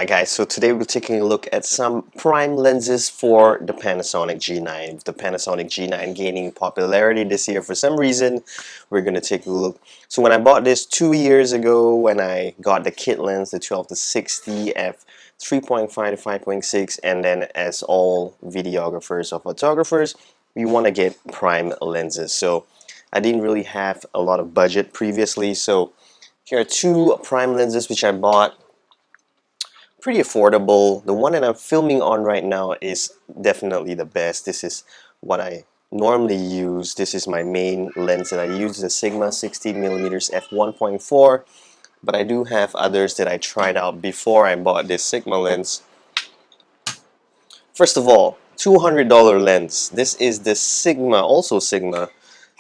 Alright guys, so today we're taking a look at some prime lenses for the Panasonic G9. The Panasonic G9 gaining popularity this year for some reason. We're going to take a look. So when I bought this 2 years ago, when I got the kit lens, the 12-60 f 3.5 to 5.6, and then as all videographers or photographers, we want to get prime lenses. So I didn't really have a lot of budget previously, so here are two prime lenses which I bought. Pretty affordable. The one that I'm filming on right now is definitely the best. This is what I normally use. This is my main lens that I use, the Sigma 16mm F1.4, but I do have others that I tried out before I bought this Sigma lens. First of all, $200 lens. This is the Sigma, also Sigma.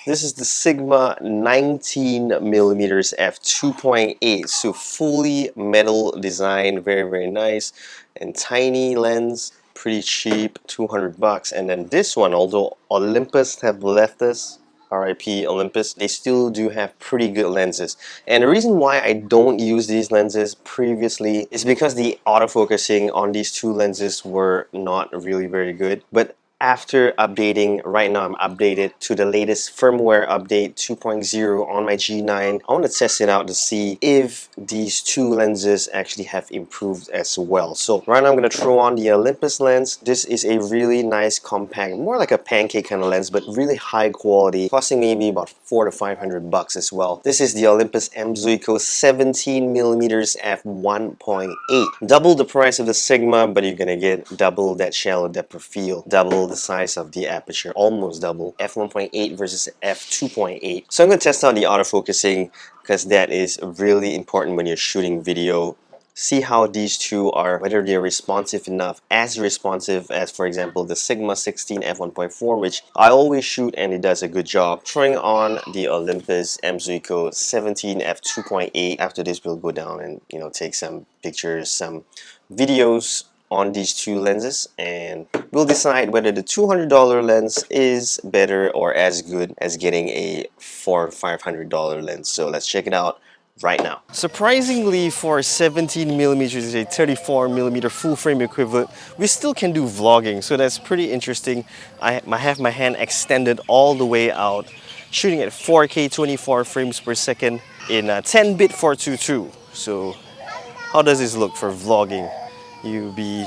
This is the Sigma 19mm F2.8, so fully metal design, very nice, and tiny lens, pretty cheap, 200 bucks. And then this one, although Olympus have left us, RIP Olympus, they still do have pretty good lenses. And the reason why I don't use these lenses previously is because the autofocusing on these two lenses were not really very good. But after updating, right now I'm updated to the latest firmware update 2.0 on my G9. I want to test it out to see if these two lenses actually have improved as well. So right now I'm going to throw on the Olympus lens. This is a really nice compact, more like a pancake kind of lens, but really high quality, costing maybe about 400 to 500 bucks as well. This is the Olympus Zuiko 17mm F1.8. Double the price of the Sigma, but you're gonna get double that shallow depth of field, double the size of the aperture, almost double. F1.8 versus F2.8. So I'm going to test out the autofocusing because that is really important when you're shooting video. See how these two are, whether they're responsive enough, as responsive as, for example, the Sigma 16 F1.4, which I always shoot and it does a good job. Throwing on the Olympus Zuiko 17 F2.8. After this, we'll go down and take some pictures, some videos on these two lenses, and we'll decide whether the $200 lens is better or as good as getting a $400 or $500 lens. So let's check it out right now. Surprisingly, for 17mm, is a 34mm full frame equivalent, we still can do vlogging, so that's pretty interesting. I have my hand extended all the way out, shooting at 4K 24 frames per second in 10-bit 422. So how does this look for vlogging? You'll be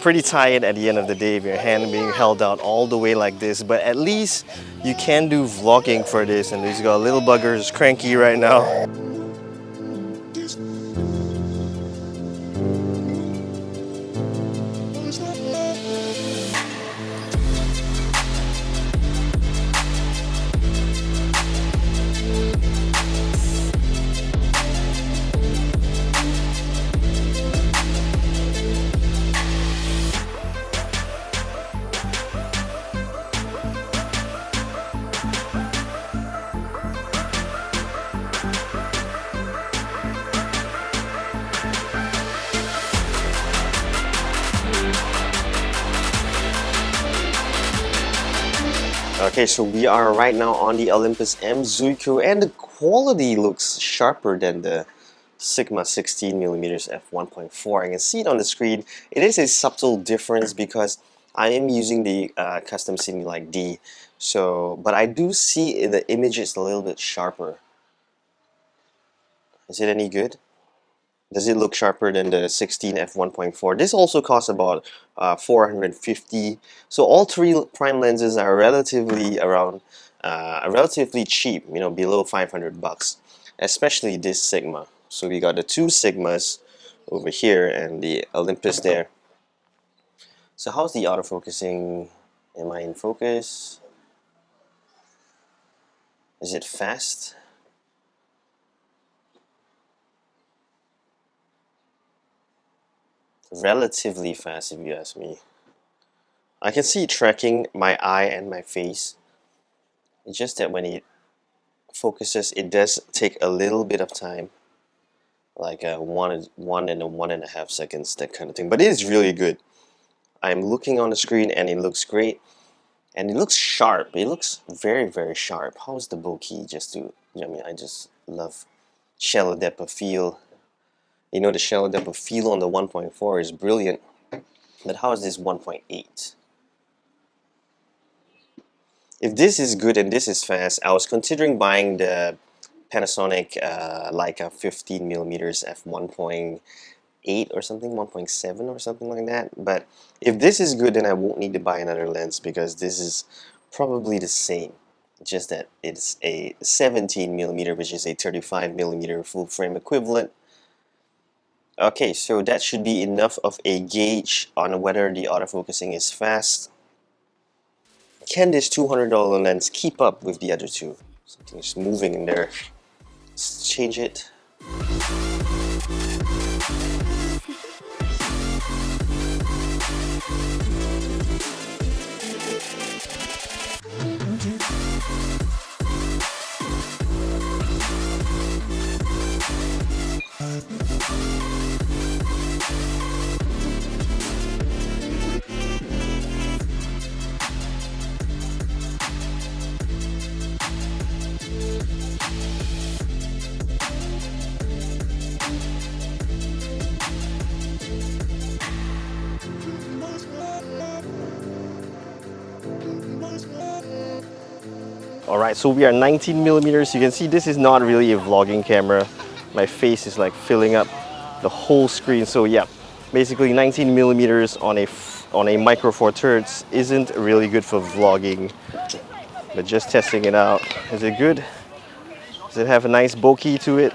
pretty tired at the end of the day with your hand being held out all the way like this, but at least you can do vlogging for this. And he's got a little bugger who's cranky right now. Okay, so we are right now on the Olympus Zuiko, and the quality looks sharper than the Sigma 16mm f1.4. I can see it on the screen. It is a subtle difference because I am using the custom Simulink D, but I do see the image is a little bit sharper. Is it any good? Does it look sharper than the 16 f1.4? This also costs about $450. So all three prime lenses are relatively cheap, below 500 bucks, especially this Sigma. So we got the two Sigmas over here and the Olympus there. So how's the autofocusing? Am I in focus? Is it fast? Relatively fast, if you ask me. I can see it tracking my eye and my face. It's just that when it focuses, it does take a little bit of time, like one and 1.5 seconds, that kind of thing. But it is really good. I'm looking on the screen and it looks great, and it looks sharp. It looks very sharp. How's the bokeh? I just love shallow depth of field. You know, the shallow depth of field on the 1.4 is brilliant, but how is this 1.8? If this is good and this is fast, I was considering buying the Panasonic Leica 15mm F1.8 or something, 1.7 or something like that. But if this is good, then I won't need to buy another lens because this is probably the same. Just that it's a 17mm, which is a 35mm full frame equivalent. Okay, so that should be enough of a gauge on whether the autofocusing is fast. Can this $200 lens keep up with the other two? Something's moving in there. Let's change it. Alright, so we are 19mm. You can see this is not really a vlogging camera. My face is like filling up the whole screen. So yeah, basically 19mm on a micro four thirds isn't really good for vlogging. But just testing it out. Is it good? Does it have a nice bokeh to it?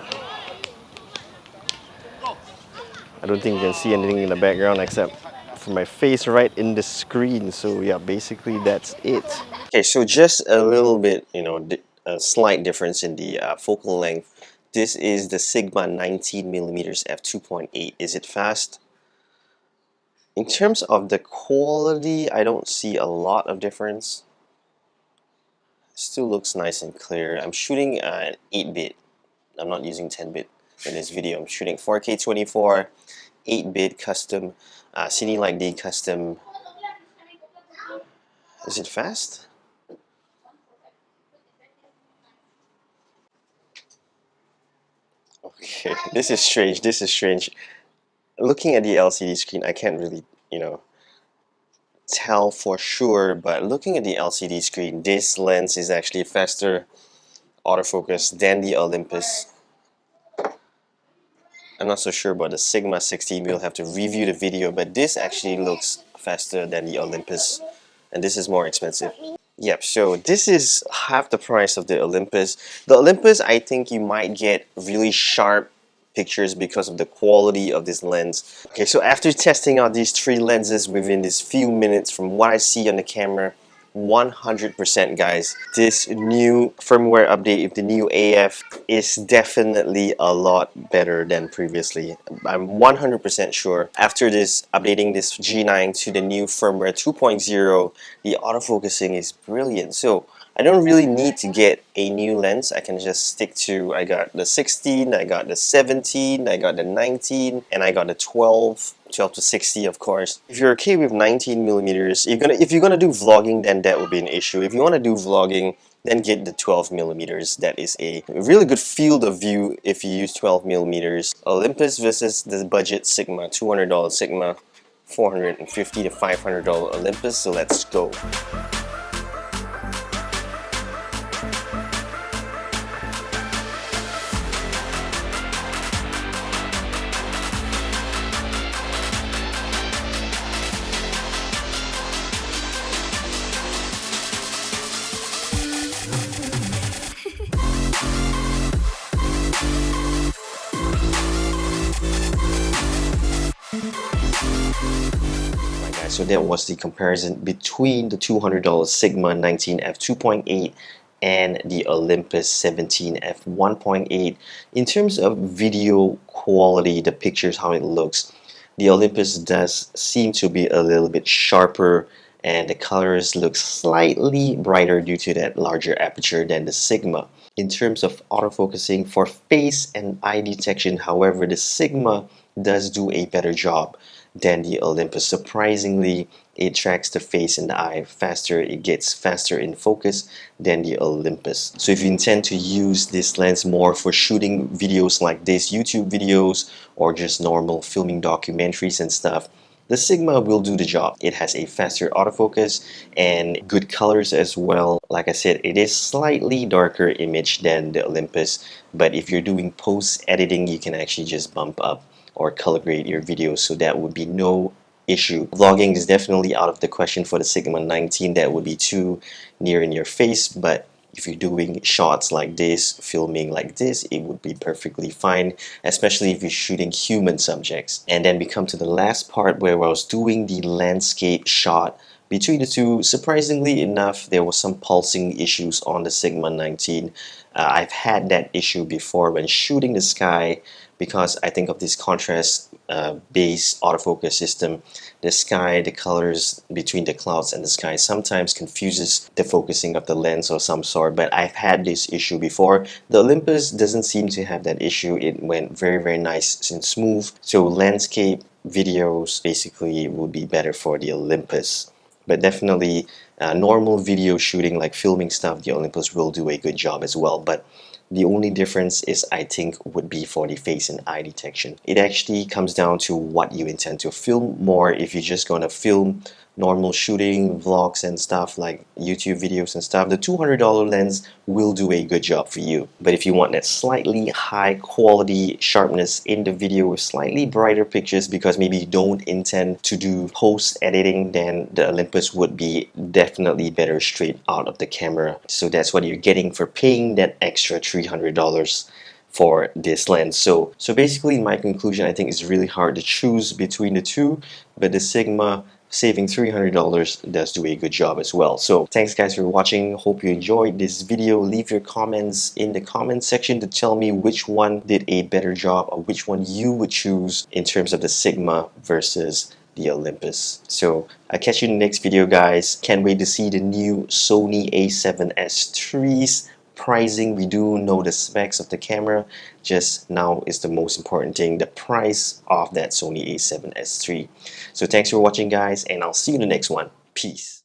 I don't think you can see anything in the background except for my face right in the screen. So yeah, basically that's it. Okay, so just a little bit, you know, a slight difference in the focal length. This is the Sigma 19mm F2.8. Is it fast? In terms of the quality, I don't see a lot of difference. Still looks nice and clear. I'm shooting 8-bit. I'm not using 10-bit in this video. I'm shooting 4K 24, 8-bit custom, Cine Light D custom. Is it fast? Okay, this is strange. This is strange. Looking at the LCD screen, I can't really, you know, tell for sure, but looking at the LCD screen, this lens is actually faster autofocus than the Olympus. I'm not so sure about the Sigma 16. We'll have to review the video, but this actually looks faster than the Olympus, and this is more expensive. Yep, so this is half the price of the Olympus. The Olympus, I think you might get really sharp pictures because of the quality of this lens. Okay, so after testing out these three lenses within these few minutes, from what I see on the camera, 100% guys, this new firmware update with the new AF is definitely a lot better than previously. I'm 100% sure after this updating this G9 to the new firmware 2.0, the autofocusing is brilliant. So I don't really need to get a new lens. I can just stick to, I got the 16, I got the 17, I got the 19, and I got the 12 to 60, of course. If you're okay with 19mm, if you're gonna do vlogging, then that would be an issue. If you want to do vlogging, then get the 12mm. That is a really good field of view if you use 12mm. Olympus versus the budget Sigma, $200 Sigma, $450 to $500 Olympus. So let's go. So that was the comparison between the $200 Sigma 19 F2.8 and the Olympus 17 F1.8. In terms of video quality, the pictures, how it looks, the Olympus does seem to be a little bit sharper and the colors look slightly brighter due to that larger aperture than the Sigma. In terms of autofocusing for face and eye detection, however, the Sigma does do a better job. than the Olympus. Surprisingly, it tracks the face and the eye faster. It gets faster in focus than the Olympus. So if you intend to use this lens more for shooting videos like this, YouTube videos, or just normal filming documentaries and stuff, the Sigma will do the job. It has a faster autofocus and good colors as well. Like I said, it is slightly darker image than the Olympus, but if you're doing post editing, you can actually just bump up or color grade your videos, so that would be no issue. Vlogging is definitely out of the question for the Sigma 19. That would be too near in your face, but if you're doing shots like this, filming like this, it would be perfectly fine, especially if you're shooting human subjects. And then we come to the last part where I was doing the landscape shot between the two. Surprisingly enough, there was some pulsing issues on the Sigma 19. I've had that issue before when shooting the sky, because I think of this contrast based autofocus system. The sky, the colors between the clouds and the sky sometimes confuses the focusing of the lens or some sort, but I've had this issue before. The Olympus doesn't seem to have that issue. It went very nice and smooth. So landscape videos basically would be better for the Olympus. But definitely normal video shooting, like filming stuff, the Olympus will do a good job as well. But the only difference is, I think, would be for the face and eye detection. It actually comes down to what you intend to film more. If you're just going to film normal shooting, vlogs and stuff, like YouTube videos and stuff, the $200 lens will do a good job for you. But if you want that slightly high quality sharpness in the video with slightly brighter pictures, because maybe you don't intend to do post editing, then the Olympus would be definitely better straight out of the camera. So that's what you're getting for paying that extra $300 for this lens. So basically, in my conclusion, I think it's really hard to choose between the two, but the Sigma, saving $300, does do a good job as well. So thanks guys for watching. Hope you enjoyed this video. Leave your comments in the comment section to tell me which one did a better job, or which one you would choose in terms of the Sigma versus the Olympus. So I'll catch you in the next video, guys. Can't wait to see the new Sony a7S III's. Pricing, we do know the specs of the camera, just now is the most important thing, the price of that Sony a7S III. So thanks for watching, guys, and I'll see you in the next one. Peace.